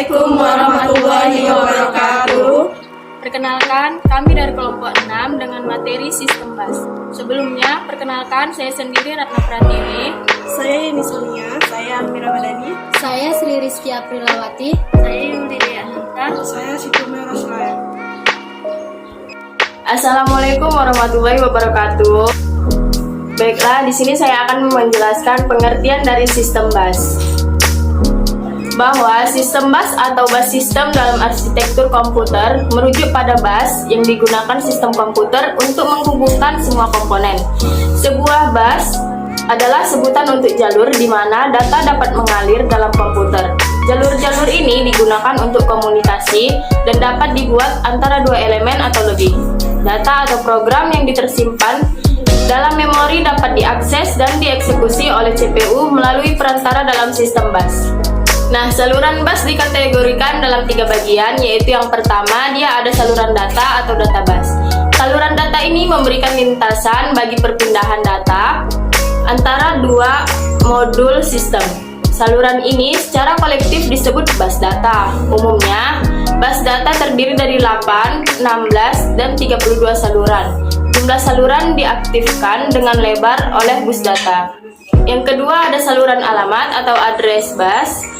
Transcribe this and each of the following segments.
Assalamualaikum warahmatullahi wabarakatuh. Perkenalkan, kami dari kelompok 6 dengan materi sistem BAS. Sebelumnya, perkenalkan saya sendiri Ratna Pratiwi. Saya Yeni Sonia, saya Almira Madani, Saya Sri Rizky Aprilawati. Saya Yuli Deanita. saya Situme Roslaya. Assalamualaikum warahmatullahi wabarakatuh. Baiklah, di sini saya akan menjelaskan pengertian dari sistem BAS. Bahwa sistem BAS atau bus system dalam arsitektur komputer merujuk pada bus yang digunakan sistem komputer untuk menghubungkan semua komponen. Sebuah bus adalah sebutan untuk jalur di mana data dapat mengalir dalam komputer. Jalur-jalur ini digunakan untuk komunikasi dan dapat dibuat antara dua elemen atau lebih. Data atau program yang tersimpan dalam memori dapat diakses dan dieksekusi oleh CPU melalui perantara dalam sistem bus. Nah, saluran bus dikategorikan dalam 3 bagian, yaitu yang pertama, dia ada saluran data atau data bus. Saluran data ini memberikan lintasan bagi perpindahan data antara dua modul sistem. Saluran ini secara kolektif disebut bus data. Umumnya, bus data terdiri dari 8, 16, dan 32 saluran. Jumlah saluran diaktifkan dengan lebar oleh bus data. Yang kedua ada saluran alamat atau address bus.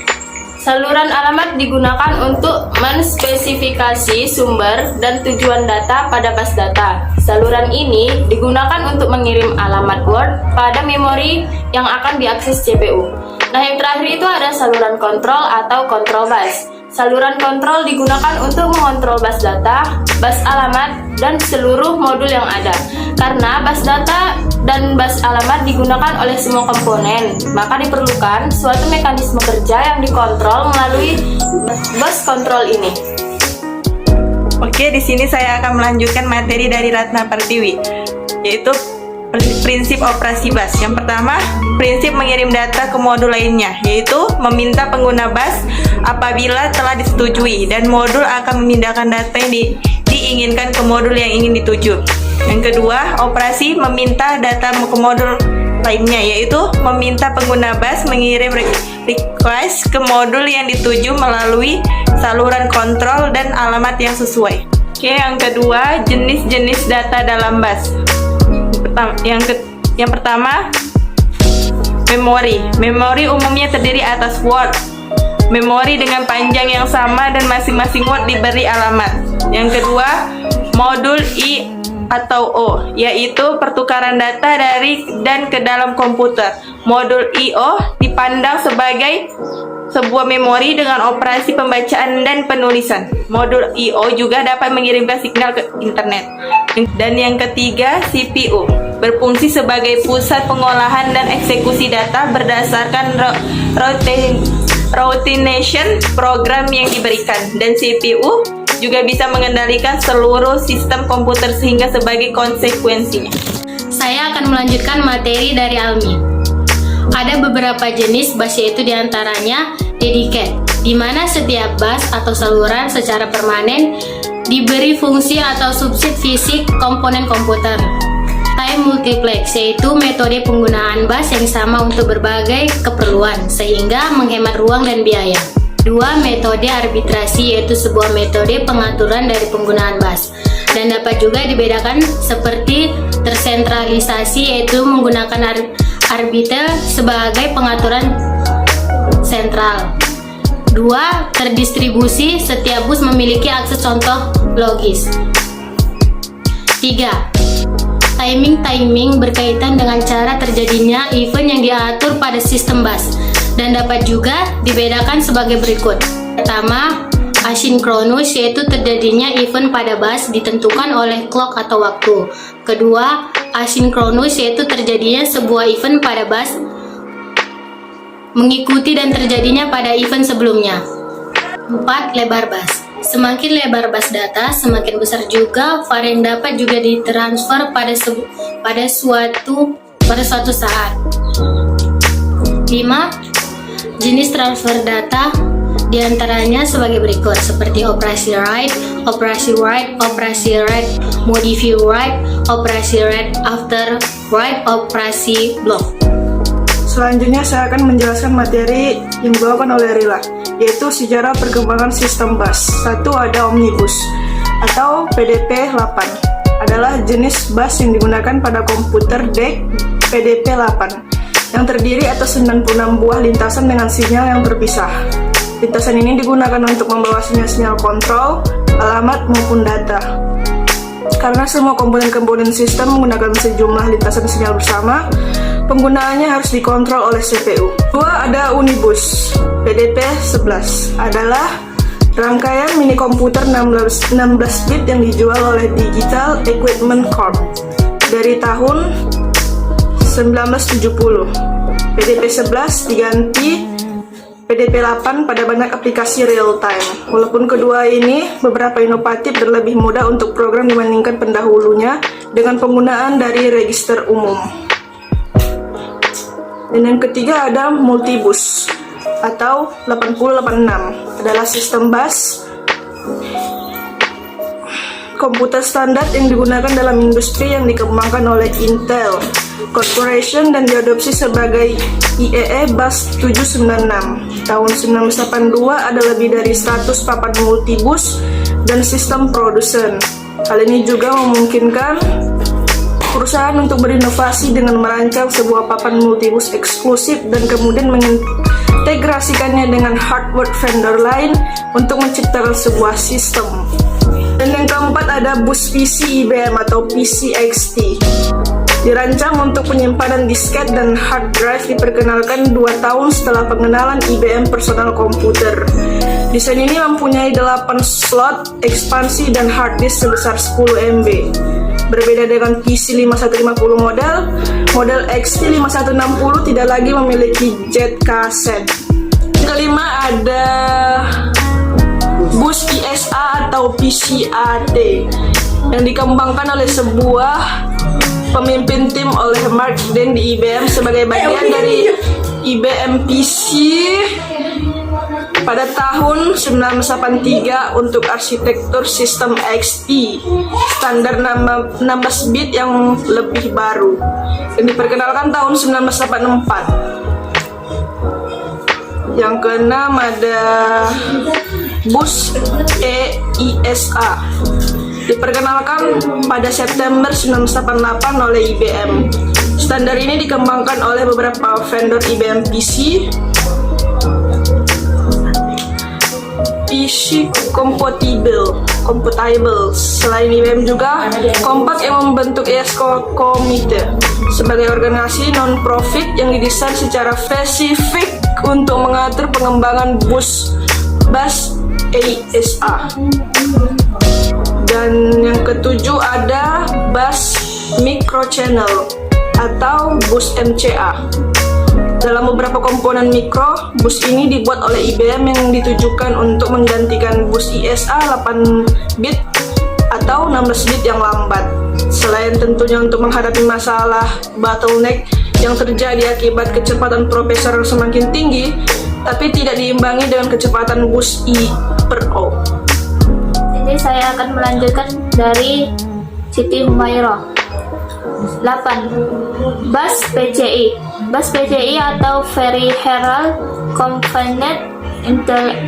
Saluran alamat digunakan untuk menspesifikasi sumber dan tujuan data pada bus data. Saluran ini digunakan untuk mengirim alamat Word pada memori yang akan diakses CPU. Nah, yang terakhir itu ada saluran kontrol atau control bus. Saluran kontrol digunakan untuk mengontrol bus data, bus alamat, dan seluruh modul yang ada. Karena bus data dan bus alamat digunakan oleh semua komponen, maka diperlukan suatu mekanisme kerja yang dikontrol melalui bus kontrol ini. Oke, di sini saya akan melanjutkan materi dari Ratna Pratiwi, yaitu prinsip operasi bus. Yang pertama, prinsip mengirim data ke modul lainnya, yaitu meminta pengguna bus apabila telah disetujui dan modul akan memindahkan data yang diinginkan ke modul yang ingin dituju. Yang kedua, operasi meminta data ke modul lainnya, yaitu meminta pengguna bus mengirim request ke modul yang dituju melalui saluran kontrol dan alamat yang sesuai. Oke, yang kedua, jenis-jenis data dalam bus. Yang pertama, memori. Memori umumnya terdiri atas word. Memori dengan panjang yang sama dan masing-masing word diberi alamat. Yang kedua, modul I atau O, yaitu pertukaran data dari dan ke dalam komputer. Modul I/O dipandang sebagai sebuah memori dengan operasi pembacaan dan penulisan. Modul I/O juga dapat mengirimkan signal ke internet. Dan yang ketiga, CPU, berfungsi sebagai pusat pengolahan dan eksekusi data berdasarkan routination program yang diberikan. Dan CPU juga bisa mengendalikan seluruh sistem komputer sehingga sebagai konsekuensinya. Saya akan melanjutkan materi dari Almi. Ada beberapa jenis bus, yaitu diantaranya dedicated, di mana setiap bus atau saluran secara permanen diberi fungsi atau subset fisik komponen komputer. Time multiplex, yaitu metode penggunaan bus yang sama untuk berbagai keperluan sehingga menghemat ruang dan biaya. 2. Metode arbitrasi, yaitu sebuah metode pengaturan dari penggunaan bus dan dapat juga dibedakan seperti tersentralisasi, yaitu menggunakan arbiter sebagai pengaturan sentral. 2. Terdistribusi, setiap bus memiliki akses contoh logis. 3. Timing berkaitan dengan cara terjadinya event yang diatur pada sistem bus dan dapat juga dibedakan sebagai berikut. Pertama, asinkronus, yaitu terjadinya event pada bus ditentukan oleh clock atau waktu. Kedua, asinkronus, yaitu terjadinya sebuah event pada bus mengikuti dan terjadinya pada event sebelumnya. 4. Lebar bus. Semakin lebar bus data, semakin besar juga VAR yang dapat juga ditransfer pada suatu saat. 5. Jenis transfer data diantaranya sebagai berikut, seperti operasi write, operasi write, operasi write modify write, operasi write after write, operasi block. Selanjutnya saya akan menjelaskan materi yang dibawakan oleh Rila, yaitu sejarah perkembangan sistem bus. 1. Ada omnibus atau PDP-8. Adalah jenis bus yang digunakan pada komputer DEC PDP-8 yang terdiri atas 96 buah lintasan dengan sinyal yang terpisah. Lintasan ini digunakan untuk membawa sinyal-sinyal kontrol, alamat maupun data. Karena semua komponen-komponen sistem menggunakan sejumlah lintasan sinyal bersama, penggunaannya harus dikontrol oleh CPU. 2. Ada Unibus PDP-11 adalah rangkaian mini komputer 16 bit yang dijual oleh Digital Equipment Corp dari tahun 1970. PDP-11 diganti PDP-8 pada banyak aplikasi real time. Walaupun kedua ini beberapa inovatif dan lebih mudah untuk program dibandingkan pendahulunya dengan penggunaan dari register umum. Dan yang ketiga ada multibus atau 8086 adalah sistem bus komputer standar yang digunakan dalam industri yang dikembangkan oleh Intel Corporation dan diadopsi sebagai IEE Bus 796. Tahun 1982 ada lebih dari 100 papan multibus dan sistem produsen. Hal ini juga memungkinkan perusahaan untuk berinovasi dengan merancang sebuah papan multibus eksklusif dan kemudian mengintegrasikannya dengan hardware vendor lain untuk menciptakan sebuah sistem. Dan yang keempat ada bus PC IBM atau PCXT. Dirancang untuk penyimpanan disket dan hard drive, diperkenalkan 2 tahun setelah pengenalan IBM personal komputer. Desain ini mempunyai 8 slot ekspansi dan hard disk sebesar 10 MB. Berbeda dengan PC 5150 model XT 5160 tidak lagi memiliki jet kaset. Kelima ada bus ISA atau PCAT yang dikembangkan oleh sebuah pemimpin tim oleh Mark Dent di IBM sebagai bagian dari IBM PC pada tahun 1983 untuk arsitektur sistem XT standar 16 bit yang lebih baru yang diperkenalkan tahun 1984. Yang keenam ada bus EISA, diperkenalkan pada September 1988 oleh IBM. Standar ini dikembangkan oleh beberapa vendor IBM PC compatible. Selain IBM juga Compaq yang membentuk ESCO Committee sebagai organisasi non-profit yang didesain secara spesifik untuk mengatur pengembangan bus EISA. Dan yang ketujuh ada bus microchannel atau bus MCA. Dalam beberapa komponen mikro, bus ini dibuat oleh IBM yang ditujukan untuk menggantikan bus ISA 8 bit atau 16 bit yang lambat. Selain tentunya untuk menghadapi masalah bottleneck yang terjadi akibat kecepatan prosesor yang semakin tinggi, tapi tidak diimbangi dengan kecepatan bus I/O. Jadi saya akan melanjutkan dari Siti Humairah. 8. Bus PCI. Bus PCI atau Peripheral Component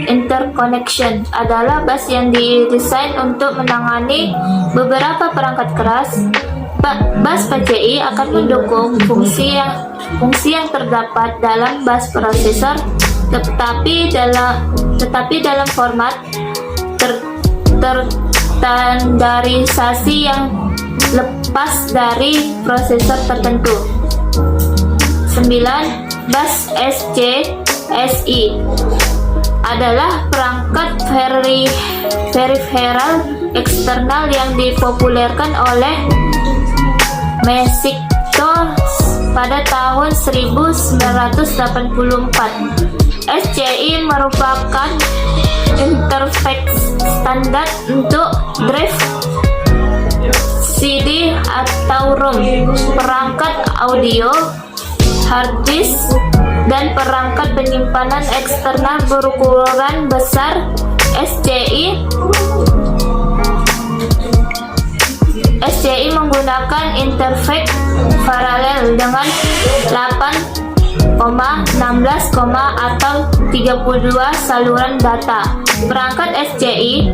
Interconnection adalah bus yang didesain untuk menangani beberapa perangkat keras. Bus PCI akan mendukung fungsi yang terdapat dalam bus prosesor, tetapi dalam format terstandarisasi yang lepas dari prosesor tertentu. 9. Bus SCSI adalah perangkat peripheral eksternal yang dipopulerkan oleh Macintosh pada tahun 1984. SCI merupakan interface standar untuk drive CD atau ROM, perangkat audio, hard disk, dan perangkat penyimpanan eksternal berukuran besar. SCI menggunakan interface paralel dengan 8 atau 32 saluran data. Perangkat SCI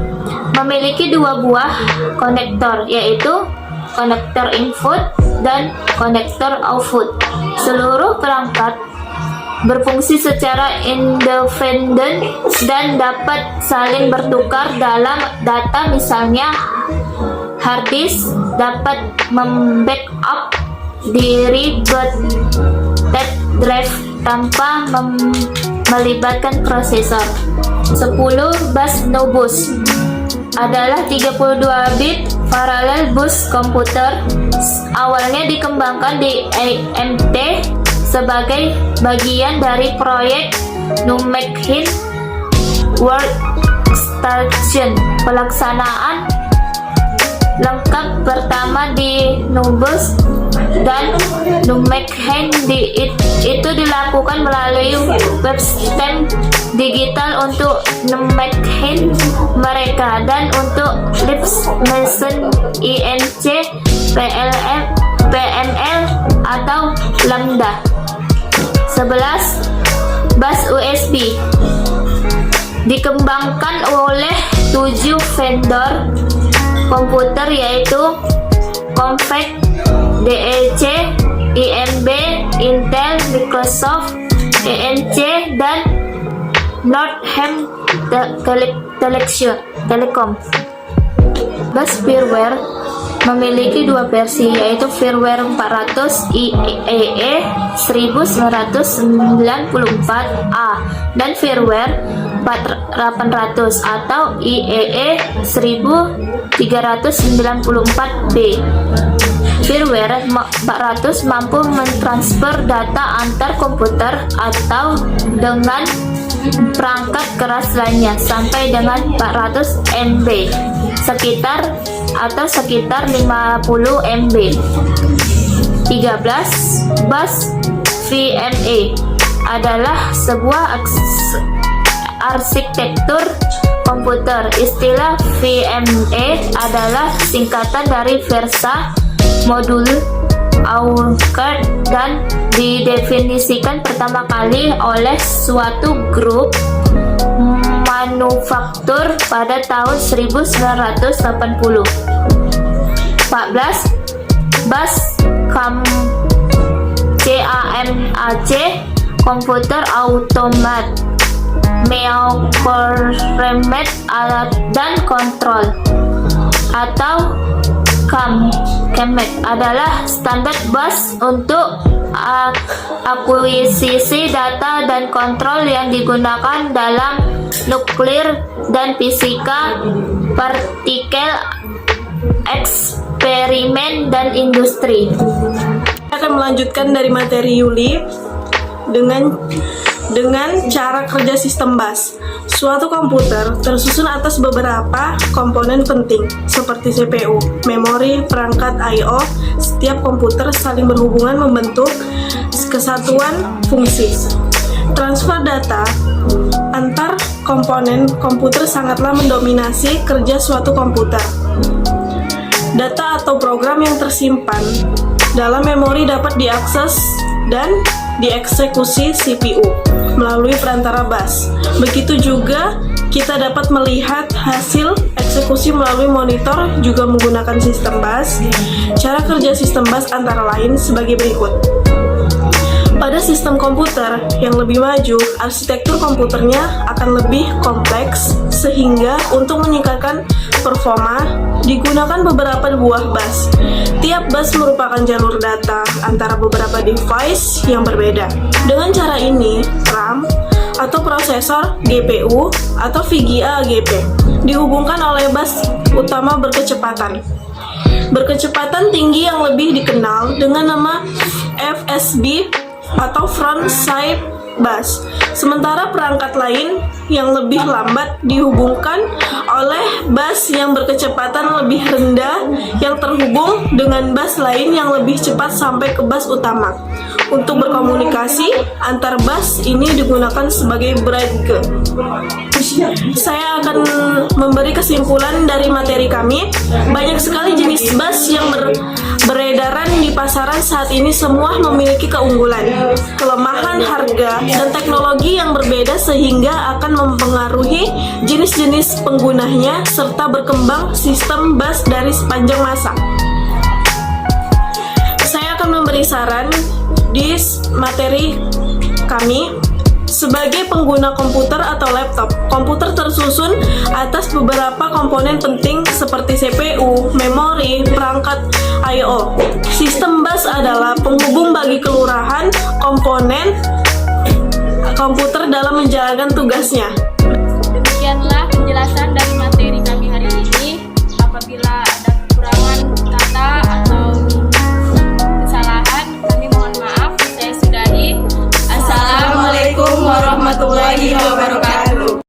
memiliki dua buah konektor, yaitu konektor input dan konektor output. Seluruh perangkat berfungsi secara independen dan dapat saling bertukar dalam data. Misalnya, hard disk dapat membackup diri ke tape drive tanpa melibatkan prosesor. 10. Bus No Bus adalah 32 bit parallel bus komputer. Awalnya dikembangkan di AMD sebagai bagian dari proyek Numechin Workstation. Pelaksanaan lengkap pertama di Nubus dan Numechin itu dilakukan melalui webstem digital untuk Numechin mereka dan untuk Lips Mason INC PML atau Lambda. 11. Bus USB dikembangkan oleh 7 vendor komputer, yaitu Compaq, DEC, IMB, Intel, Microsoft, ENC, dan Northam Telecom. Bus firmware memiliki dua versi, yaitu firmware 400 IEEE 1994A dan firmware 800 atau IEEE 1394B. Firmware 400 mampu mentransfer data antar komputer atau dengan perangkat keras lainnya sampai dengan 400 MB sekitar 50 MB. 13. Bus VMA adalah sebuah arsitektur komputer. Istilah VMA adalah singkatan dari Versa Modul Card dan didefinisikan pertama kali oleh suatu grup manufaktur pada tahun 1980. 14. Bus CAMAC Komputer Automat Measurement Alat dan Kontrol atau CAMAC adalah standar bus untuk akuisisi data dan kontrol yang digunakan dalam nuklir dan fisika partikel, eksperimen, dan industri. Saya akan melanjutkan dari materi Yuli dengan cara kerja sistem bus. Suatu komputer tersusun atas beberapa komponen penting seperti CPU, memori, perangkat I/O. Setiap komputer saling berhubungan membentuk kesatuan fungsi. Transfer data antar komponen komputer sangatlah mendominasi kerja suatu komputer. Data atau program yang tersimpan dalam memori dapat diakses dan dieksekusi CPU melalui perantara bus. Begitu juga kita dapat melihat hasil eksekusi melalui monitor juga menggunakan sistem bus. Cara kerja sistem bus antara lain sebagai berikut. Pada sistem komputer yang lebih maju, arsitektur komputernya akan lebih kompleks sehingga untuk meningkatkan performa digunakan beberapa buah bus. Tiap bus merupakan jalur data antara beberapa device yang berbeda. Dengan cara ini, RAM atau prosesor GPU atau VGA GP dihubungkan oleh bus utama berkecepatan tinggi yang lebih dikenal dengan nama FSB atau front side bus. Sementara perangkat lain yang lebih lambat dihubungkan oleh bus yang berkecepatan lebih rendah yang terhubung dengan bus lain yang lebih cepat sampai ke bus utama. Untuk berkomunikasi antar bus ini digunakan sebagai bridge. Saya akan akan memberi kesimpulan dari materi kami. Banyak sekali jenis bus yang beredaran di pasaran saat ini, semua memiliki keunggulan, kelemahan, harga, dan teknologi yang berbeda sehingga akan mempengaruhi jenis-jenis penggunanya serta berkembang sistem bus dari sepanjang masa. Saya akan memberi saran di materi kami. Sebagai pengguna komputer atau laptop, komputer tersusun atas beberapa komponen penting seperti CPU, memori, perangkat I/O. Sistem bus adalah penghubung bagi kelurahan komponen komputer dalam menjalankan tugasnya.